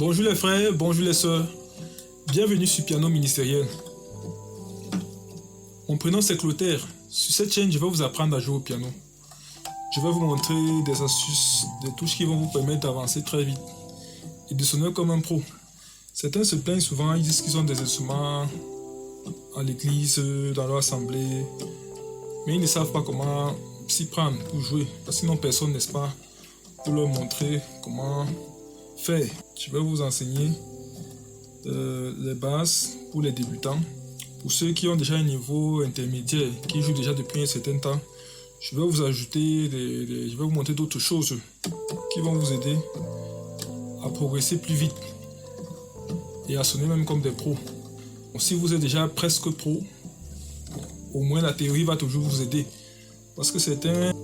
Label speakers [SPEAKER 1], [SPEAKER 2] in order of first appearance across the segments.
[SPEAKER 1] Bonjour les frères, bonjour les sœurs. Bienvenue sur Piano Ministériel. Mon prénom c'est Clotaire. Sur cette chaîne, je vais vous apprendre à jouer au piano. Je vais vous montrer des astuces, des touches qui vont vous permettre d'avancer très vite et de sonner comme un pro. Certains se plaignent souvent, ils disent qu'ils ont des instruments à l'église, dans leur assemblée, mais ils ne savent pas comment s'y prendre pour jouer, parce que sinon personne, n'est-ce pas, pour leur montrer comment faire. Je vais vous enseigner les bases pour les débutants. Pour ceux qui ont déjà un niveau intermédiaire, qui jouent déjà depuis un certain temps, je vais vous ajouter, je vais vous montrer d'autres choses qui vont vous aider à progresser plus vite et à sonner même comme des pros. Donc, si vous êtes déjà presque pro, au moins la théorie va toujours vous aider. Parce que certains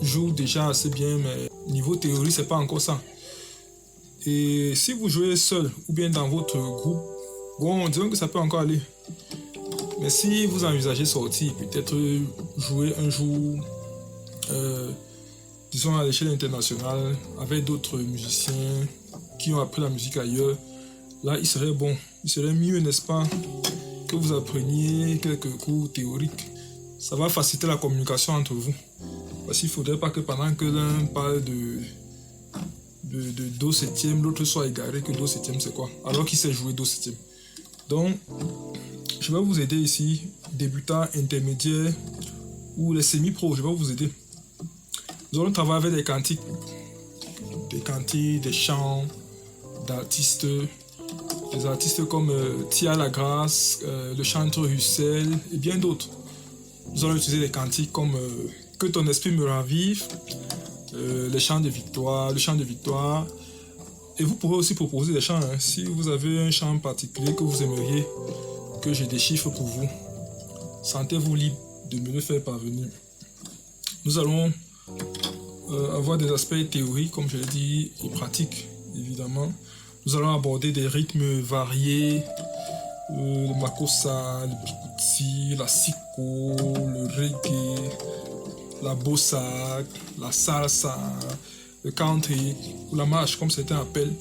[SPEAKER 1] jouent déjà assez bien, mais niveau théorie, c'est pas encore ça. Et si vous jouez seul ou bien dans votre groupe, bon, disons que ça peut encore aller. Mais si vous envisagez sortir, peut-être jouer un jour, disons à l'échelle internationale, avec d'autres musiciens qui ont appris la musique ailleurs, là il serait bon, il serait mieux, n'est-ce pas, que vous appreniez quelques cours théoriques. Ça va faciliter la communication entre vous. Parce qu'il ne faudrait pas que pendant que l'un parle de Do septième, l'autre soit égaré que Do septième c'est quoi, alors qu'il sait jouer Do septième. Donc, je vais vous aider ici, débutants, intermédiaires ou les semi-pros, je vais vous aider. Nous allons travailler avec des cantiques, des chants d'artistes, des artistes comme Tia Lagrasse, le chanteur Russell et bien d'autres. Nous allons utiliser des cantiques comme Que ton esprit me ravive, les chants de victoire, le chant de victoire. Et vous pourrez aussi proposer des chants, hein. Si vous avez un chant particulier que vous aimeriez que je déchiffre pour vous, sentez-vous libre de me le faire parvenir. Nous allons avoir des aspects théoriques, comme je l'ai dit, et pratiques, évidemment. Nous allons aborder des rythmes variés, le makossa, le bikuti, la siko, le reggae, la bossa, la salsa, le country, ou la marche, comme certains appellent,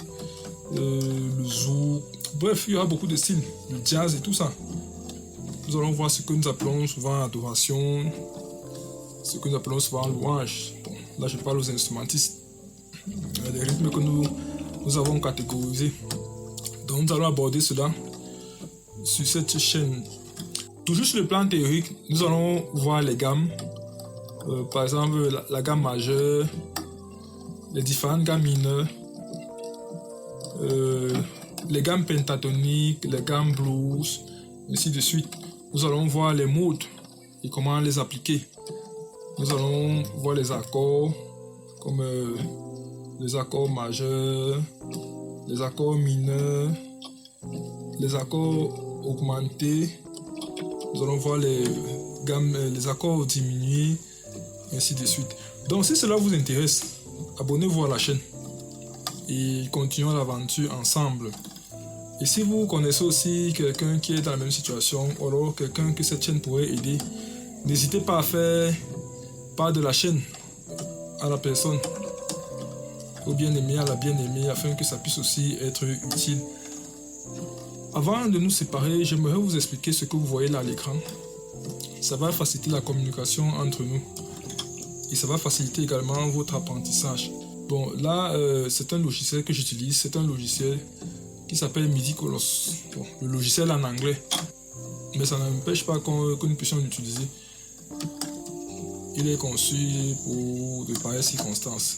[SPEAKER 1] le zouk. Bref, il y aura beaucoup de styles, le jazz et tout ça. Nous allons voir ce que nous appelons souvent adoration, ce que nous appelons souvent louange. Bon, là, je parle aux instrumentistes. Les rythmes que nous avons catégorisés. Donc, nous allons aborder cela sur cette chaîne. Toujours sur le plan théorique, nous allons voir les gammes. Par exemple, la gamme majeure, les différentes gammes mineures, les gammes pentatoniques, les gammes blues, ainsi de suite. Nous allons voir les modes et comment les appliquer. Nous allons voir les accords, comme les accords majeurs, les accords mineurs, les accords augmentés. Nous allons voir les accords diminués, ainsi de suite. Donc si cela vous intéresse, abonnez-vous à la chaîne et continuons l'aventure ensemble. Et si vous connaissez aussi quelqu'un qui est dans la même situation, ou alors quelqu'un que cette chaîne pourrait aider, n'hésitez pas à faire part de la chaîne à la personne, au bien-aimé, à la bien-aimée, afin que ça puisse aussi être utile. Avant de nous séparer, j'aimerais vous expliquer ce que vous voyez là à l'écran. Ça va faciliter la communication entre nous. Et ça va faciliter également votre apprentissage. Bon, là, c'est un logiciel que j'utilise. C'est un logiciel qui s'appelle MIDI Coloss. Bon, le logiciel en anglais. Mais ça n'empêche pas que nous puissions l'utiliser. Il est conçu pour de pareilles circonstances.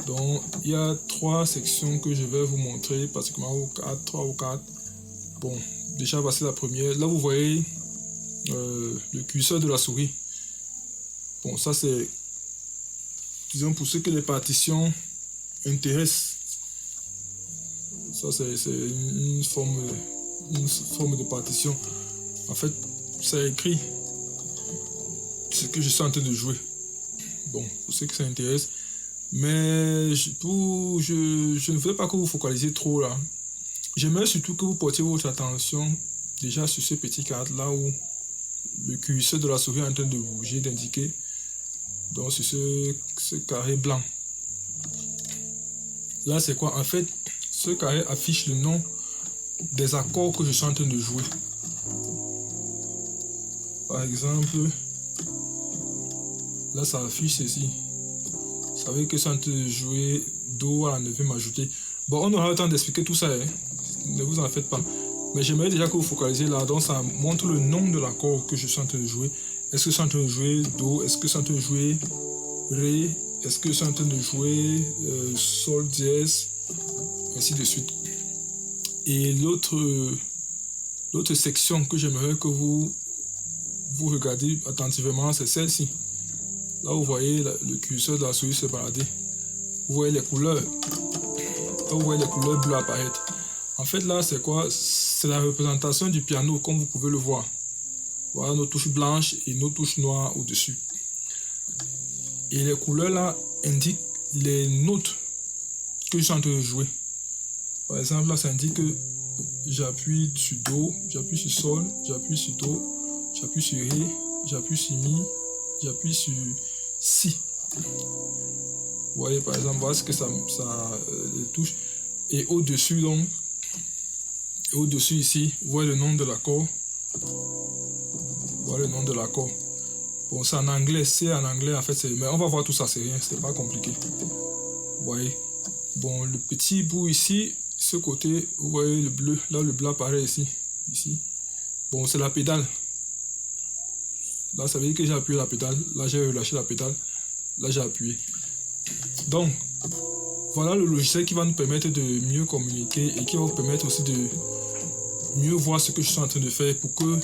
[SPEAKER 1] Donc, il y a 3 sections que je vais vous montrer, pratiquement 3 ou 4. Bon, déjà, voici la première. Là, vous voyez le curseur de la souris. Bon, ça c'est, disons, pour ceux que les partitions intéressent. Ça c'est une forme de partition. En fait, ça écrit ce que je suis en train de jouer. Bon, pour ceux que ça intéresse. Mais je ne voudrais pas que vous focalisiez trop là. J'aimerais surtout que vous portiez votre attention déjà sur ce petit cadre là où le curseur de la souris est en train de bouger, d'indiquer. Donc sur ce carré blanc. Là c'est quoi? En fait, ce carré affiche le nom des accords que je suis en train de jouer. Par exemple, là ça affiche ceci. Vous savez que je suis en train de jouer Do à la 9e ajoutée. Bon, on aura le temps d'expliquer tout ça, hein. Ne vous en faites pas. Mais j'aimerais déjà que vous focalisez là. Donc ça montre le nom de l'accord que je suis en train de jouer. Est-ce que je suis en train de jouer Do? Est-ce que je suis en train de jouer Ré? Est-ce que je suis en train de jouer Sol dièse? Ainsi de suite. Et l'autre section que j'aimerais que vous regardez attentivement, c'est celle-ci. Là, vous voyez le curseur de la souris se balader. Vous voyez les couleurs. Là, vous voyez les couleurs bleues apparaître. En fait, là, c'est quoi? C'est la représentation du piano, comme vous pouvez le voir. Voilà nos touches blanches et nos touches noires au-dessus. Et les couleurs, là, indiquent les notes que je suis en train de jouer. Par exemple, là, ça indique que j'appuie sur Do, j'appuie sur Sol, j'appuie sur Do, j'appuie sur Ré, j'appuie sur Mi, j'appuie sur Si. Vous voyez, par exemple, voilà ce que ça touche. Et au-dessus, donc, au-dessus ici, vous voyez le nom de l'accord. Voilà le nom de l'accord. Bon, c'est en anglais, en fait, mais on va voir tout ça, c'est rien, c'était pas compliqué. Vous voyez. Bon, le petit bout ici, ce côté, vous voyez le bleu, là le bleu apparaît ici. Bon, c'est la pédale. Là, ça veut dire que j'ai appuyé la pédale. Là, j'ai relâché la pédale. Là, j'ai appuyé. Donc, voilà le logiciel qui va nous permettre de mieux communiquer et qui va vous permettre aussi de mieux voir ce que je suis en train de faire pour que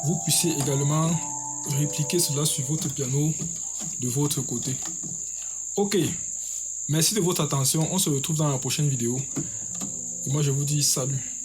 [SPEAKER 1] vous puissiez également répliquer cela sur votre piano de votre côté. Ok, merci de votre attention. On se retrouve dans la prochaine vidéo. Et moi, je vous dis salut.